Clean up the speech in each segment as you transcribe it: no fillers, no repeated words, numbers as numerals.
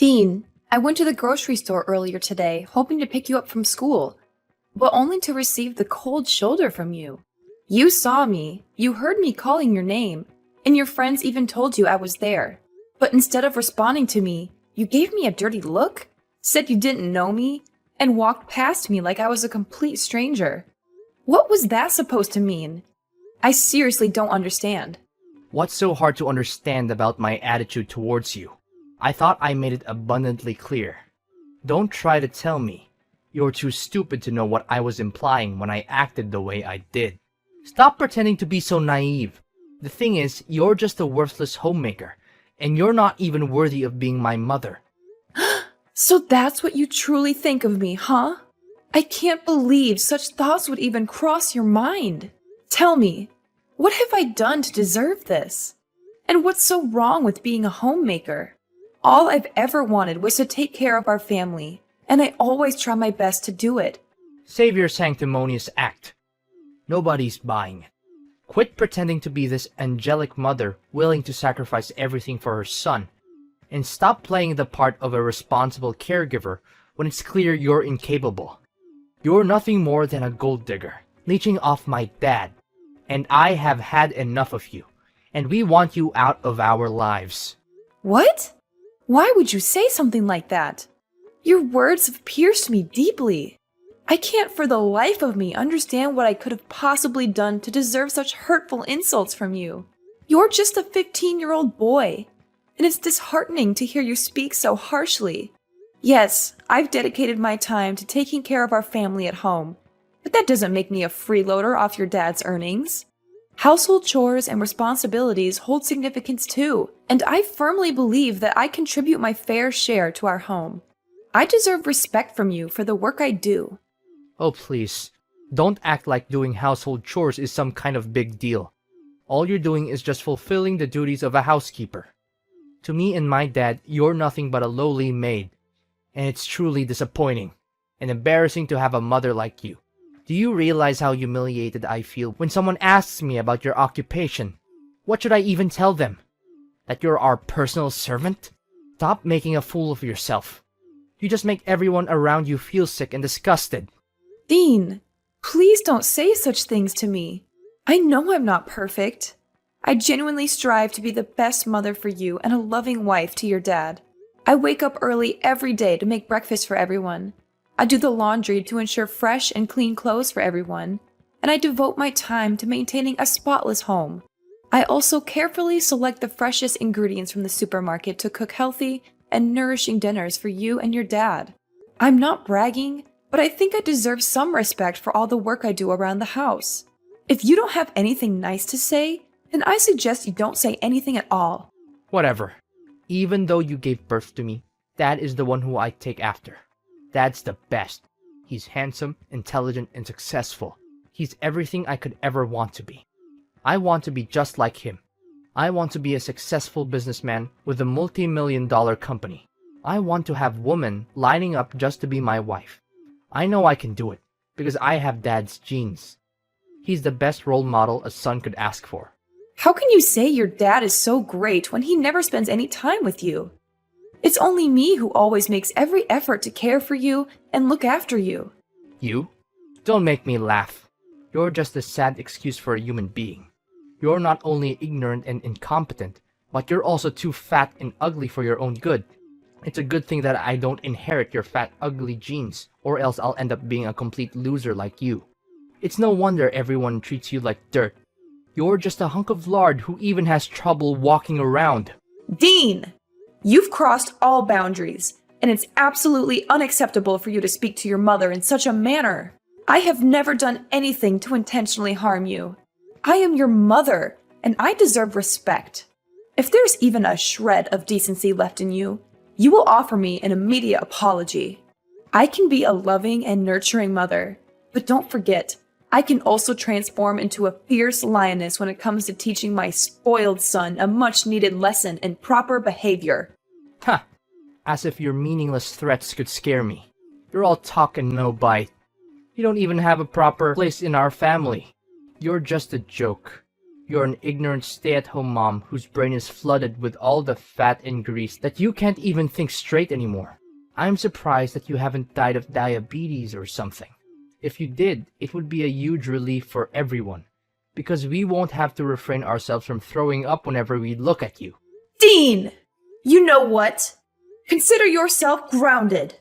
Dean, I went to the grocery store earlier today, hoping to pick you up from school, but only to receive the cold shoulder from you. You saw me, you heard me calling your name, and your friends even told you I was there. But instead of responding to me, you gave me a dirty look, said you didn't know me, and walked past me like I was a complete stranger. What was that supposed to mean? I seriously don't understand. What's so hard to understand about my attitude towards you? I thought I made it abundantly clear. Don't try to tell me. You're too stupid to know what I was implying when I acted the way I did. Stop pretending to be so naive. The thing is, you're just a worthless homemaker, and you're not even worthy of being my mother. So that's what you truly think of me, huh? I can't believe such thoughts would even cross your mind. Tell me, what have I done to deserve this? And what's so wrong with being a homemaker? All I've ever wanted was to take care of our family, and I always try my best to do it. Save your sanctimonious act. Nobody's buying it. Quit pretending to be this angelic mother willing to sacrifice everything for her son, and stop playing the part of a responsible caregiver when it's clear you're incapable. You're nothing more than a gold digger, leeching off my dad, and I have had enough of you, and we want you out of our lives. What? Why would you say something like that? Your words have pierced me deeply. I can't for the life of me understand what I could have possibly done to deserve such hurtful insults from you. You're just a 15-year-old boy, and it's disheartening to hear you speak so harshly. Yes, I've dedicated my time to taking care of our family at home, but that doesn't make me a freeloader off your dad's earnings. Household chores and responsibilities hold significance too, and I firmly believe that I contribute my fair share to our home. I deserve respect from you for the work I do. Oh please, don't act like doing household chores is some kind of big deal. All you're doing is just fulfilling the duties of a housekeeper. To me and my dad, you're nothing but a lowly maid, and it's truly disappointing and embarrassing to have a mother like you. Do you realize how humiliated I feel when someone asks me about your occupation? What should I even tell them? That you're our personal servant? Stop making a fool of yourself. You just make everyone around you feel sick and disgusted. Dean, please don't say such things to me. I know I'm not perfect. I genuinely strive to be the best mother for you and a loving wife to your dad. I wake up early every day to make breakfast for everyone. I do the laundry to ensure fresh and clean clothes for everyone, and I devote my time to maintaining a spotless home. I also carefully select the freshest ingredients from the supermarket to cook healthy and nourishing dinners for you and your dad. I'm not bragging, but I think I deserve some respect for all the work I do around the house. If you don't have anything nice to say, then I suggest you don't say anything at all. Whatever. Even though you gave birth to me, Dad is the one who I take after. Dad's the best. He's handsome, intelligent, and successful. He's everything I could ever want to be. I want to be just like him. I want to be a successful businessman with a multi-million-dollar company. I want to have women lining up just to be my wife. I know I can do it, because I have Dad's genes. He's the best role model a son could ask for. How can you say your dad is so great when he never spends any time with you? It's only me who always makes every effort to care for you and look after you. You? Don't make me laugh. You're just a sad excuse for a human being. You're not only ignorant and incompetent, but you're also too fat and ugly for your own good. It's a good thing that I don't inherit your fat, ugly genes, or else I'll end up being a complete loser like you. It's no wonder everyone treats you like dirt. You're just a hunk of lard who even has trouble walking around. Dean! You've crossed all boundaries, and it's absolutely unacceptable for you to speak to your mother in such a manner. I have never done anything to intentionally harm you. I am your mother, and I deserve respect. If there's even a shred of decency left in you, you will offer me an immediate apology. I can be a loving and nurturing mother, but don't forget, I can also transform into a fierce lioness when it comes to teaching my spoiled son a much-needed lesson in proper behavior. Ha! As if your meaningless threats could scare me. You're all talk and no bite. You don't even have a proper place in our family. You're just a joke. You're an ignorant stay-at-home mom whose brain is flooded with all the fat and grease that you can't even think straight anymore. I'm surprised that you haven't died of diabetes or something. If you did, it would be a huge relief for everyone, because we won't have to refrain ourselves from throwing up whenever we look at you. Dean! You know what? Consider yourself grounded.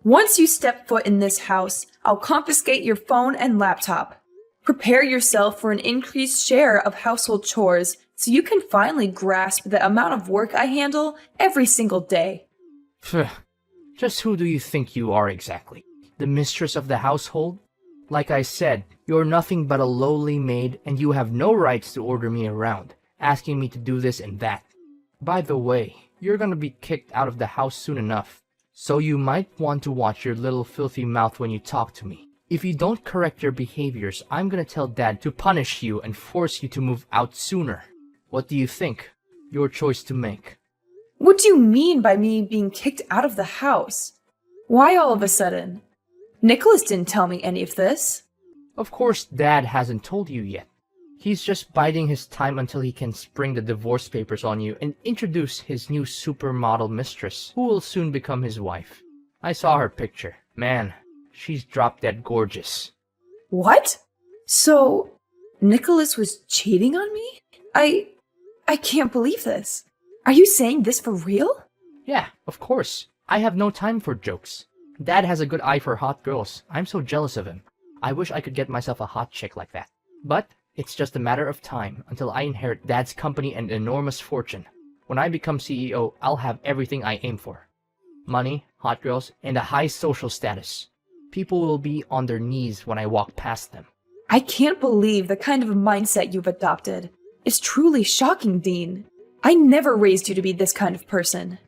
Once you step foot in this house, I'll confiscate your phone and laptop. Prepare yourself for an increased share of household chores so you can finally grasp the amount of work I handle every single day. Phew. Just who do you think you are exactly? The mistress of the household? Like I said, you're nothing but a lowly maid and you have no rights to order me around, asking me to do this and that. By the way, you're gonna be kicked out of the house soon enough, so you might want to watch your little filthy mouth when you talk to me. If you don't correct your behaviors, I'm gonna tell Dad to punish you and force you to move out sooner. What do you think? Your choice to make. What do you mean by me being kicked out of the house? Why all of a sudden? Nicholas didn't tell me any of this. Of course, Dad hasn't told you yet. He's just biding his time until he can spring the divorce papers on you and introduce his new supermodel mistress, who will soon become his wife. I saw her picture. Man, she's drop-dead gorgeous. What? So, Nicholas was cheating on me? I can't believe this. Are you saying this for real? Yeah, of course. I have no time for jokes. Dad has a good eye for hot girls. I'm so jealous of him. I wish I could get myself a hot chick like that. But it's just a matter of time until I inherit Dad's company and enormous fortune. When I become CEO, I'll have everything I aim for. Money, hot girls, and a high social status. People will be on their knees when I walk past them. I can't believe the kind of mindset you've adopted. It's truly shocking, Dean. I never raised you to be this kind of person.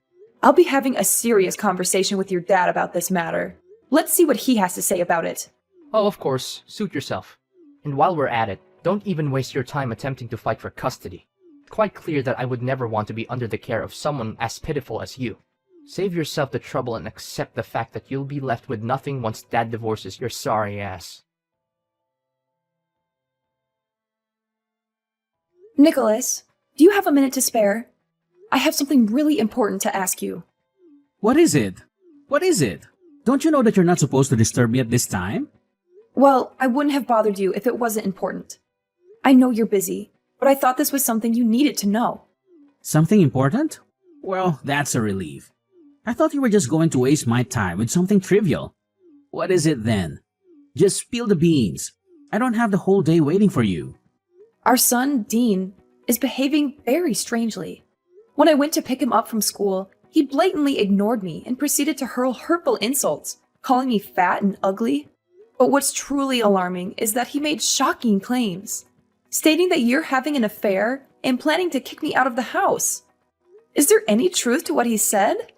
I'll be having a serious conversation with your dad about this matter. Let's see what he has to say about it. Oh, of course, suit yourself. And while we're at it, don't even waste your time attempting to fight for custody. It's quite clear that I would never want to be under the care of someone as pitiful as you. Save yourself the trouble and accept the fact that you'll be left with nothing once Dad divorces your sorry ass. Nicholas, do you have a minute to spare? I have something really important to ask you. What is it? What is it? Don't you know that you're not supposed to disturb me at this time? Well, I wouldn't have bothered you if it wasn't important. I know you're busy, but I thought this was something you needed to know. Something important? Well, that's a relief. I thought you were just going to waste my time with something trivial. What is it then? Just spill the beans. I don't have the whole day waiting for you. Our son, Dean, is behaving very strangely. When I went to pick him up from school, he blatantly ignored me and proceeded to hurl hurtful insults, calling me fat and ugly. But what's truly alarming is that he made shocking claims, stating that you're having an affair and planning to kick me out of the house. Is there any truth to what he said?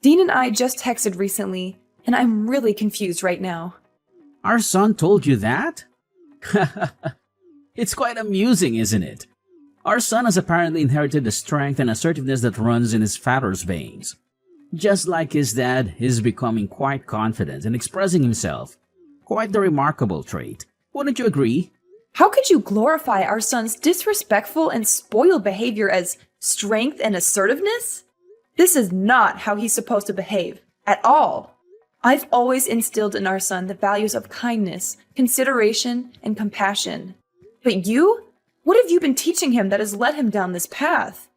Dean and I just texted recently, and I'm really confused right now. Our son told you that? It's quite amusing, isn't it? Our son has apparently inherited the strength and assertiveness that runs in his father's veins. Just like his dad, he's becoming quite confident in expressing himself. Quite the remarkable trait. Wouldn't you agree? How could you glorify our son's disrespectful and spoiled behavior as strength and assertiveness? This is not how he's supposed to behave, at all. I've always instilled in our son the values of kindness, consideration, and compassion. But you? What have you been teaching him that has led him down this path?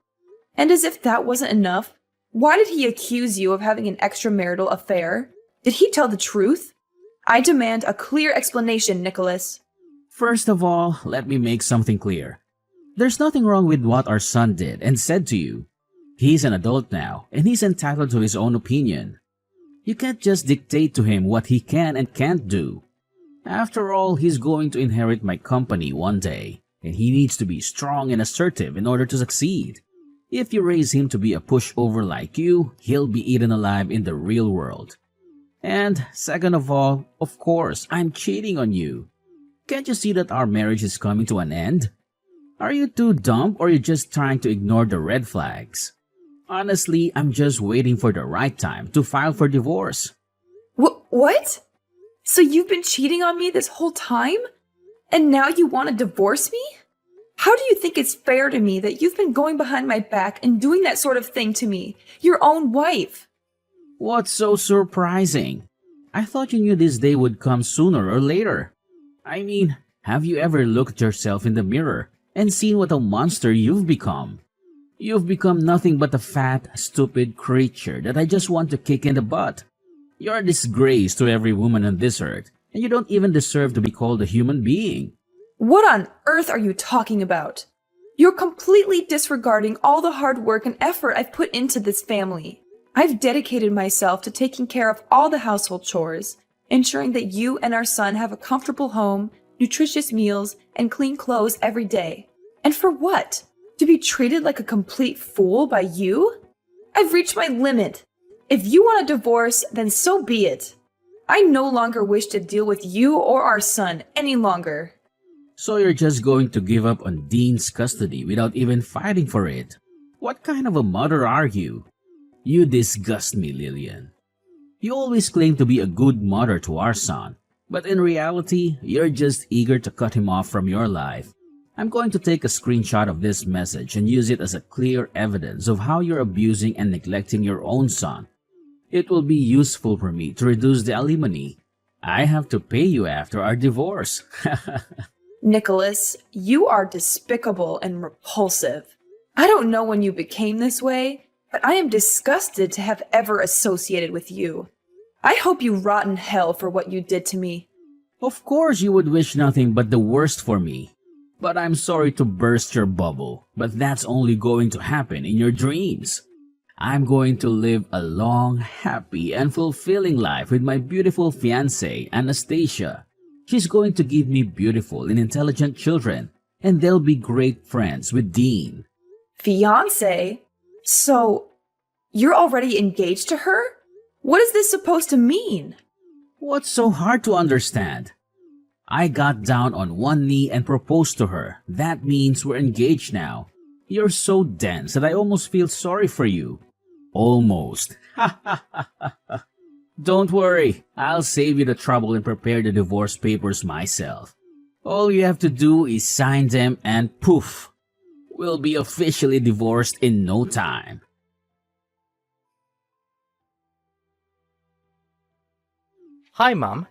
And as if that wasn't enough, why did he accuse you of having an extramarital affair? Did he tell the truth? I demand a clear explanation, Nicholas. First of all, let me make something clear. There's nothing wrong with what our son did and said to you. He's an adult now, and he's entitled to his own opinion. You can't just dictate to him what he can and can't do. After all, he's going to inherit my company one day, and he needs to be strong and assertive in order to succeed. If you raise him to be a pushover like you, he'll be eaten alive in the real world. And second of all, of course, I'm cheating on you. Can't you see that our marriage is coming to an end? Are you too dumb or are you just trying to ignore the red flags? Honestly, I'm just waiting for the right time to file for divorce. What? So you've been cheating on me this whole time? And now you want to divorce me? How do you think it's fair to me that you've been going behind my back and doing that sort of thing to me, your own wife? What's so surprising? I thought you knew this day would come sooner or later. I mean, have you ever looked at yourself in the mirror and seen what a monster you've become? You've become nothing but a fat, stupid creature that I just want to kick in the butt. You're a disgrace to every woman on this earth, and you don't even deserve to be called a human being. What on earth are you talking about? You're completely disregarding all the hard work and effort I've put into this family. I've dedicated myself to taking care of all the household chores, ensuring that you and our son have a comfortable home, nutritious meals, and clean clothes every day. And for what? To be treated like a complete fool by you? I've reached my limit. If you want a divorce, then so be it. I no longer wish to deal with you or our son any longer. So you're just going to give up on Dean's custody without even fighting for it? What kind of a mother are you? You disgust me, Lillian. You always claim to be a good mother to our son, but in reality, you're just eager to cut him off from your life. I'm going to take a screenshot of this message and use it as a clear evidence of how you're abusing and neglecting your own son. It will be useful for me to reduce the alimony. I have to pay you after our divorce. Nicholas, you are despicable and repulsive. I don't know when you became this way, but I am disgusted to have ever associated with you. I hope you rot in hell for what you did to me. Of course you would wish nothing but the worst for me. But I'm sorry to burst your bubble, but that's only going to happen in your dreams. I'm going to live a long, happy, and fulfilling life with my beautiful fiancée, Anastasia. She's going to give me beautiful and intelligent children, and they'll be great friends with Dean. Fiancé? So, you're already engaged to her? What is this supposed to mean? What's so hard to understand? I got down on one knee and proposed to her. That means we're engaged now. You're so dense that I almost feel sorry for you. Almost. Don't worry, I'll save you the trouble and prepare the divorce papers myself. All you have to do is sign them and poof, we'll be officially divorced in no time. Hi, Mom.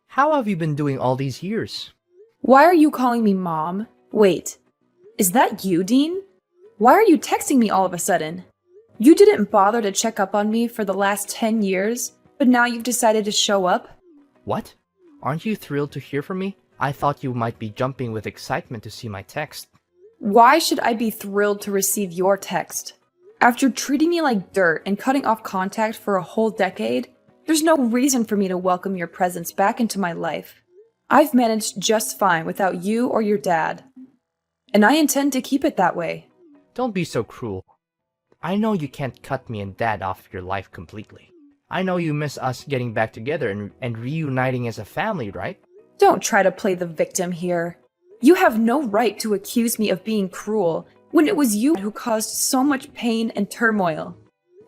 How have you been doing all these years? Why are you calling me Mom? Wait, is that you, Dean? Why are you texting me all of a sudden? You didn't bother to check up on me for the last 10 years, but now you've decided to show up? What? Aren't you thrilled to hear from me? I thought you might be jumping with excitement to see my text. Why should I be thrilled to receive your text? After treating me like dirt and cutting off contact for a whole decade, there's no reason for me to welcome your presence back into my life. I've managed just fine without you or your dad, and I intend to keep it that way. Don't be so cruel. I know you can't cut me and Dad off your life completely. I know you miss us getting back together and reuniting as a family, right? Don't try to play the victim here. You have no right to accuse me of being cruel when it was you who caused so much pain and turmoil.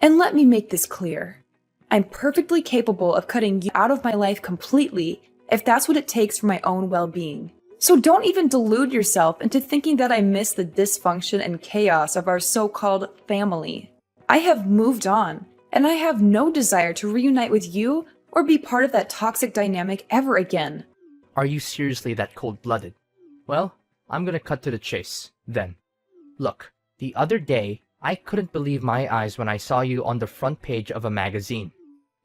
And let me make this clear. I'm perfectly capable of cutting you out of my life completely if that's what it takes for my own well-being. So don't even delude yourself into thinking that I miss the dysfunction and chaos of our so-called family. I have moved on, and I have no desire to reunite with you or be part of that toxic dynamic ever again. Are you seriously that cold-blooded? Well, I'm gonna cut to the chase, then. Look, the other day, I couldn't believe my eyes when I saw you on the front page of a magazine.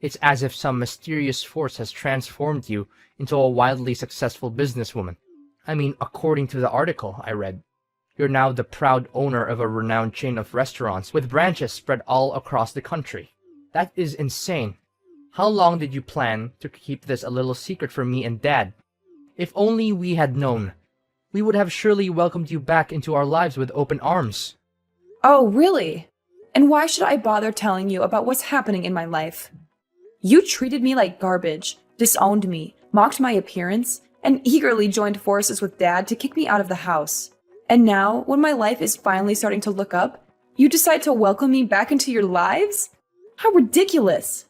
It's as if some mysterious force has transformed you into a wildly successful businesswoman. I mean, according to the article I read, you're now the proud owner of a renowned chain of restaurants with branches spread all across the country. That is insane. How long did you plan to keep this a little secret from me and Dad? If only we had known, we would have surely welcomed you back into our lives with open arms. Oh, really? And why should I bother telling you about what's happening in my life? You treated me like garbage, disowned me, mocked my appearance, and eagerly joined forces with Dad to kick me out of the house. And now, when my life is finally starting to look up, you decide to welcome me back into your lives? How ridiculous!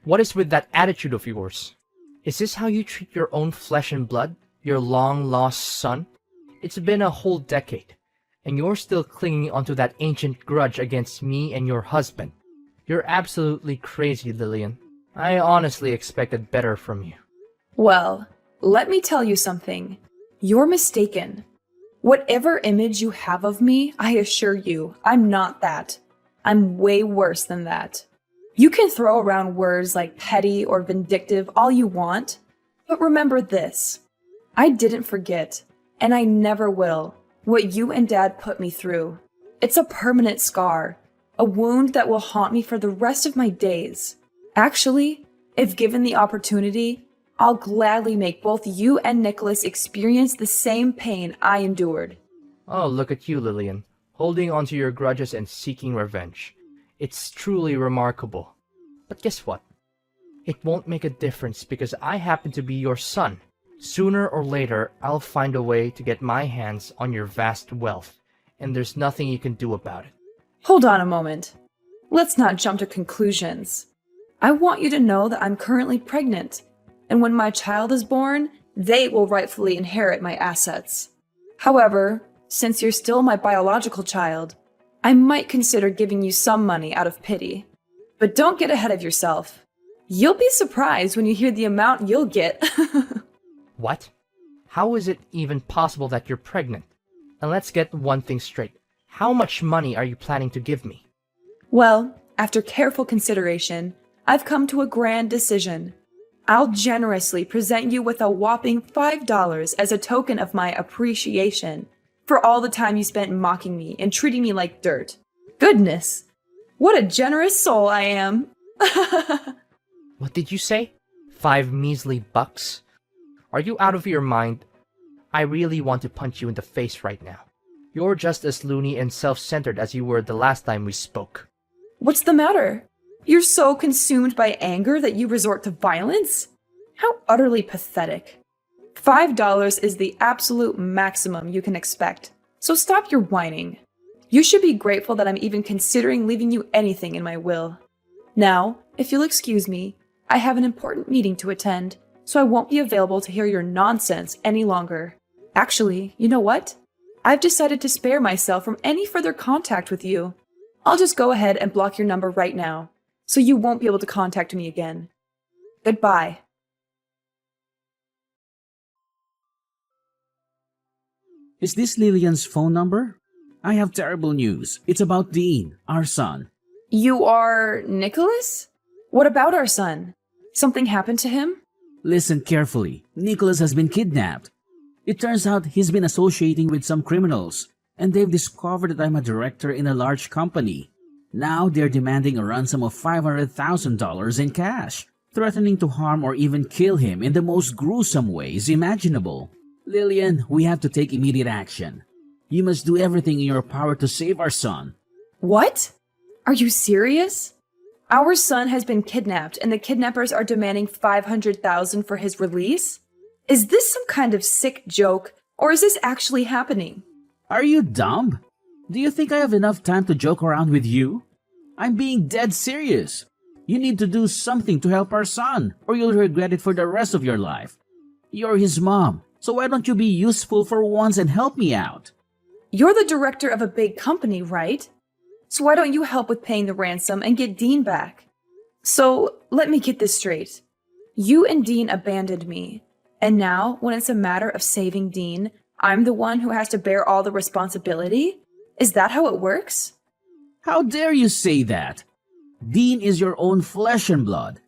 What is with that attitude of yours? Is this how you treat your own flesh and blood? Your long-lost son? It's been a whole decade. And you're still clinging onto that ancient grudge against me and your husband. You're absolutely crazy, Lillian. I honestly expected better from you. Well, let me tell you something. You're mistaken. Whatever image you have of me, I assure you, I'm not that. I'm way worse than that. You can throw around words like petty or vindictive all you want, but remember this. I didn't forget, and I never will, what you and Dad put me through. It's a permanent scar, a wound that will haunt me for the rest of my days. Actually, if given the opportunity, I'll gladly make both you and Nicholas experience the same pain I endured. Oh, look at you, Lillian, holding onto your grudges and seeking revenge. It's truly remarkable. But guess what? It won't make a difference because I happen to be your son. Sooner or later, I'll find a way to get my hands on your vast wealth, and there's nothing you can do about it. Hold on a moment. Let's not jump to conclusions. I want you to know that I'm currently pregnant, and when my child is born, they will rightfully inherit my assets. However, since you're still my biological child, I might consider giving you some money out of pity. But don't get ahead of yourself. You'll be surprised when you hear the amount you'll get. What? How is it even possible that you're pregnant? And let's get one thing straight. How much money are you planning to give me? Well, after careful consideration, I've come to a grand decision. I'll generously present you with a whopping $5 as a token of my appreciation for all the time you spent mocking me and treating me like dirt. Goodness, what a generous soul I am. What did you say? 5 measly bucks? Are you out of your mind? I really want to punch you in the face right now. You're just as loony and self-centered as you were the last time we spoke. What's the matter? You're so consumed by anger that you resort to violence? How utterly pathetic. $5 is the absolute maximum you can expect, so stop your whining. You should be grateful that I'm even considering leaving you anything in my will. Now, if you'll excuse me, I have an important meeting to attend, so I won't be available to hear your nonsense any longer. Actually, you know what? I've decided to spare myself from any further contact with you. I'll just go ahead and block your number right now, so you won't be able to contact me again. Goodbye. Is this Lillian's phone number? I have terrible news. It's about Dean, our son. You are Nicholas? What about our son? Something happened to him? Listen carefully. Nicholas has been kidnapped. It turns out he's been associating with some criminals, and they've discovered that I'm a director in a large company. Now they're demanding a ransom of $500,000 in cash, threatening to harm or even kill him in the most gruesome ways imaginable. Lillian, we have to take immediate action. You must do everything in your power to save our son. What? Are you serious? Our son has been kidnapped and the kidnappers are demanding $500,000 for his release? Is this some kind of sick joke, or is this actually happening? Are you dumb? Do you think I have enough time to joke around with you? I'm being dead serious. You need to do something to help our son, or you'll regret it for the rest of your life. You're his mom, so why don't you be useful for once and help me out? You're the director of a big company, right? So why don't you help with paying the ransom and get Dean back? So, let me get this straight. You and Dean abandoned me, and now, when it's a matter of saving Dean, I'm the one who has to bear all the responsibility? Is that how it works? How dare you say that? Dean is your own flesh and blood,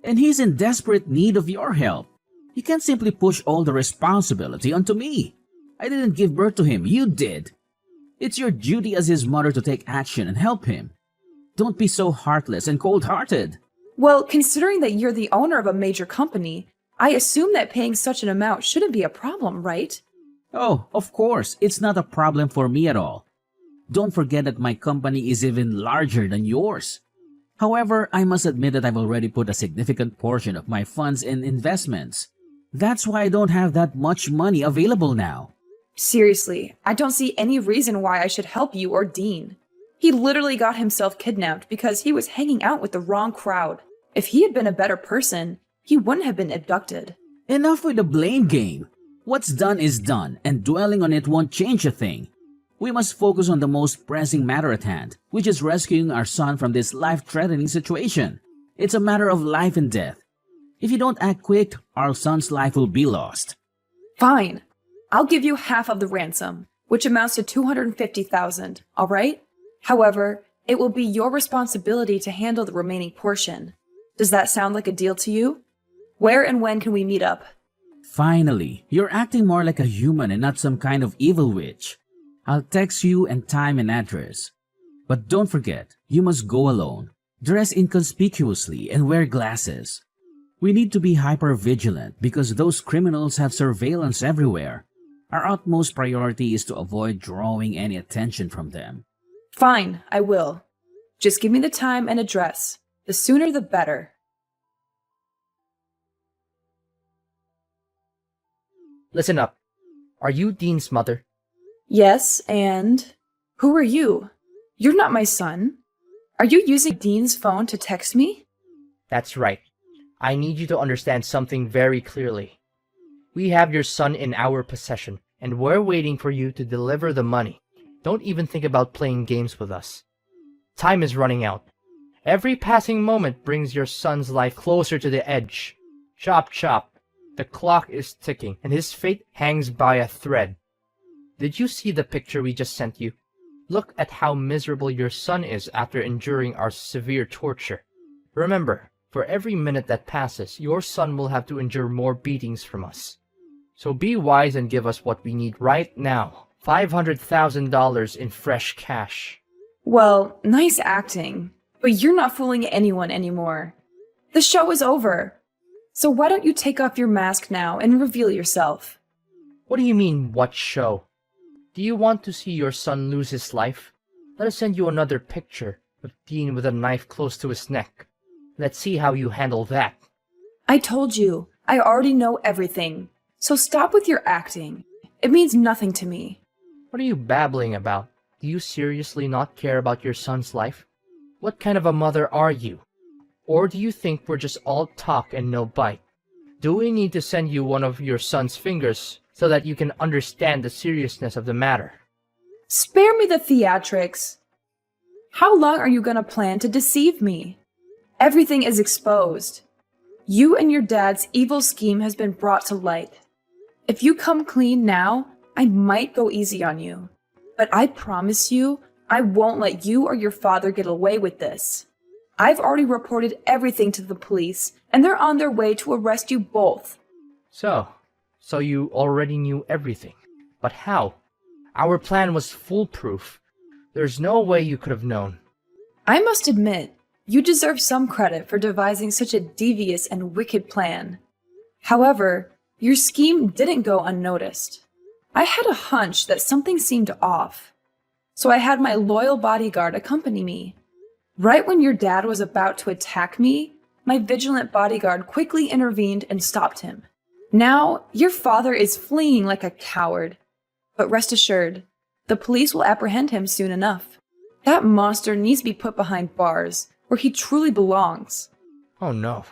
and he's in desperate need of your help. You can't simply push all the responsibility onto me. I didn't give birth to him, you did. It's your duty as his mother to take action and help him. Don't be so heartless and cold-hearted. Well, considering that you're the owner of a major company, I assume that paying such an amount shouldn't be a problem, right? Oh, of course, it's not a problem for me at all. Don't forget that my company is even larger than yours. However, I must admit that I've already put a significant portion of my funds in investments. That's why I don't have that much money available now. Seriously, I don't see any reason why I should help you or Dean. He literally got himself kidnapped because he was hanging out with the wrong crowd. If he had been a better person, he wouldn't have been abducted. Enough with the blame game. What's done is done, and dwelling on it won't change a thing. We must focus on the most pressing matter at hand, which is rescuing our son from this life-threatening situation. It's a matter of life and death. If you don't act quick, our son's life will be lost. Fine. I'll give you half of the ransom, which amounts to $250,000, all right? However, it will be your responsibility to handle the remaining portion. Does that sound like a deal to you? Where and when can we meet up? Finally, you're acting more like a human and not some kind of evil witch. I'll text you and time and address. But don't forget, you must go alone. Dress inconspicuously and wear glasses. We need to be hyper-vigilant because those criminals have surveillance everywhere. Our utmost priority is to avoid drawing any attention from them. Fine, I will. Just give me the time and address. The sooner the better. Listen up. Are you Dean's mother? Yes, and who are you? You're not my son. Are you using Dean's phone to text me? That's right. I need you to understand something very clearly. We have your son in our possession, and we're waiting for you to deliver the money. Don't even think about playing games with us. Time is running out. Every passing moment brings your son's life closer to the edge. Chop chop. The clock is ticking, and his fate hangs by a thread. Did you see the picture we just sent you? Look at how miserable your son is after enduring our severe torture. Remember, for every minute that passes, your son will have to endure more beatings from us. So be wise and give us what we need right now. $500,000 in fresh cash. Well, nice acting, but you're not fooling anyone anymore. The show is over. So why don't you take off your mask now and reveal yourself? What do you mean, what show? Do you want to see your son lose his life? Let us send you another picture of Dean with a knife close to his neck. Let's see how you handle that. I told you, I already know everything. So stop with your acting. It means nothing to me. What are you babbling about? Do you seriously not care about your son's life? What kind of a mother are you? Or do you think we're just all talk and no bite? Do we need to send you one of your son's fingers so that you can understand the seriousness of the matter? Spare me the theatrics. How long are you gonna plan to deceive me? Everything is exposed. You and your dad's evil scheme has been brought to light. If you come clean now, I might go easy on you. But I promise you, I won't let you or your father get away with this. I've already reported everything to the police, and they're on their way to arrest you both. So you already knew everything. But how? Our plan was foolproof. There's no way you could have known. I must admit, you deserve some credit for devising such a devious and wicked plan. However, your scheme didn't go unnoticed. I had a hunch that something seemed off, so I had my loyal bodyguard accompany me. Right when your dad was about to attack me, my vigilant bodyguard quickly intervened and stopped him. Now, your father is fleeing like a coward. But rest assured, the police will apprehend him soon enough. That monster needs to be put behind bars, where he truly belongs. Oh no.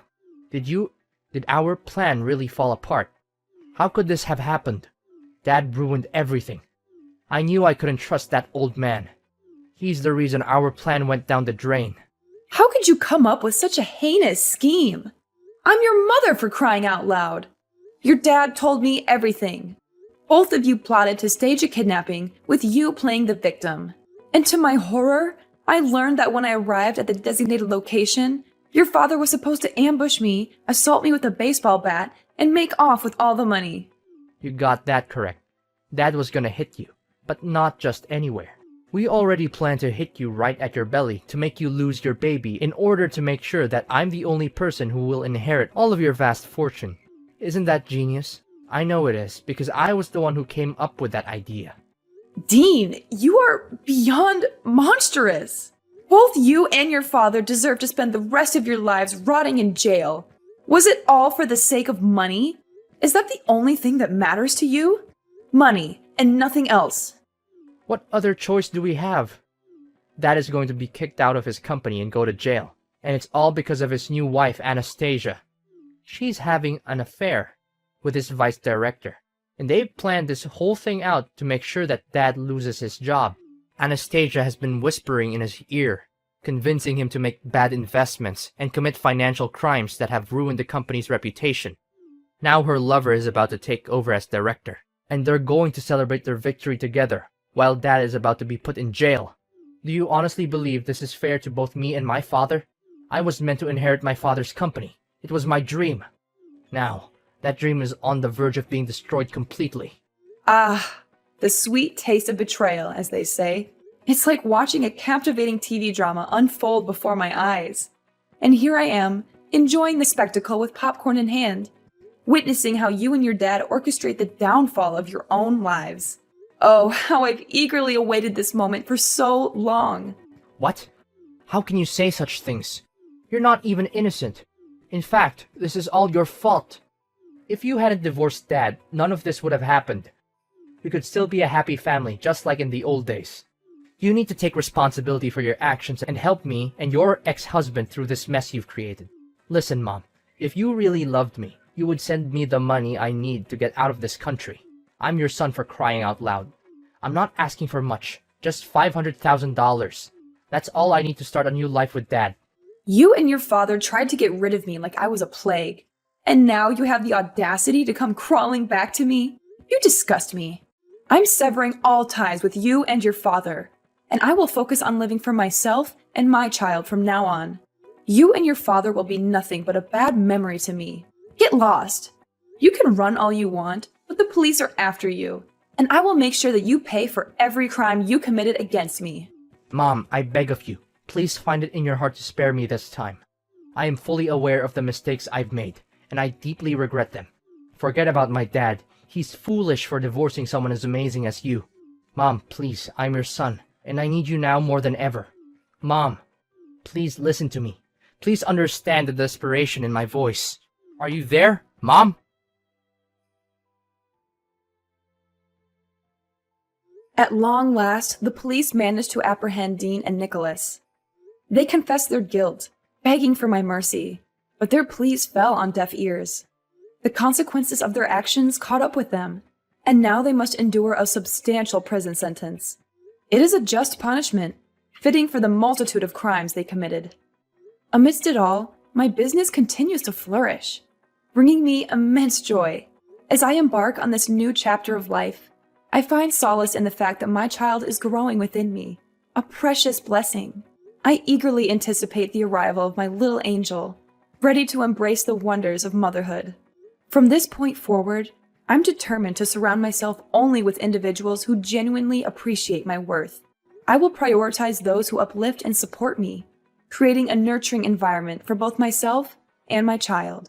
Did our plan really fall apart? How could this have happened? Dad ruined everything. I knew I couldn't trust that old man. He's the reason our plan went down the drain. How could you come up with such a heinous scheme? I'm your mother, for crying out loud. Your dad told me everything. Both of you plotted to stage a kidnapping with you playing the victim. And to my horror, I learned that when I arrived at the designated location, your father was supposed to ambush me, assault me with a baseball bat, and make off with all the money. You got that correct. Dad was gonna hit you, but not just anywhere. We already planned to hit you right at your belly to make you lose your baby in order to make sure that I'm the only person who will inherit all of your vast fortune. Isn't that genius? I know it is, because I was the one who came up with that idea. Dean, you are beyond monstrous. Both you and your father deserve to spend the rest of your lives rotting in jail. Was it all for the sake of money? Is that the only thing that matters to you? Money, and nothing else. What other choice do we have? Dad is going to be kicked out of his company and go to jail, and it's all because of his new wife, Anastasia. She's having an affair with his vice director. And they've planned this whole thing out to make sure that Dad loses his job. Anastasia has been whispering in his ear, convincing him to make bad investments and commit financial crimes that have ruined the company's reputation. Now her lover is about to take over as director, and they're going to celebrate their victory together, while Dad is about to be put in jail. Do you honestly believe this is fair to both me and my father? I was meant to inherit my father's company. It was my dream. Now, that dream is on the verge of being destroyed completely. Ah, the sweet taste of betrayal, as they say. It's like watching a captivating TV drama unfold before my eyes. And here I am, enjoying the spectacle with popcorn in hand, witnessing how you and your dad orchestrate the downfall of your own lives. Oh, how I've eagerly awaited this moment for so long. What? How can you say such things? You're not even innocent. In fact, this is all your fault. If you hadn't divorced Dad, none of this would have happened. We could still be a happy family, just like in the old days. You need to take responsibility for your actions and help me and your ex-husband through this mess you've created. Listen, Mom, if you really loved me, you would send me the money I need to get out of this country. I'm your son, for crying out loud. I'm not asking for much, just $500,000. That's all I need to start a new life with Dad. You and your father tried to get rid of me like I was a plague. And now you have the audacity to come crawling back to me? You disgust me. I'm severing all ties with you and your father, and I will focus on living for myself and my child from now on. You and your father will be nothing but a bad memory to me. Get lost. You can run all you want, but the police are after you, and I will make sure that you pay for every crime you committed against me. Mom, I beg of you, please find it in your heart to spare me this time. I am fully aware of the mistakes I've made, and I deeply regret them. Forget about my dad. He's foolish for divorcing someone as amazing as you. Mom, please, I'm your son, and I need you now more than ever. Mom, please listen to me. Please understand the desperation in my voice. Are you there, Mom? At long last, the police managed to apprehend Dean and Nicholas. They confessed their guilt, begging for my mercy, but their pleas fell on deaf ears. The consequences of their actions caught up with them, and now they must endure a substantial prison sentence. It is a just punishment, fitting for the multitude of crimes they committed. Amidst it all, my business continues to flourish, bringing me immense joy. As I embark on this new chapter of life, I find solace in the fact that my child is growing within me, a precious blessing. I eagerly anticipate the arrival of my little angel, ready to embrace the wonders of motherhood. From this point forward, I'm determined to surround myself only with individuals who genuinely appreciate my worth. I will prioritize those who uplift and support me, creating a nurturing environment for both myself and my child.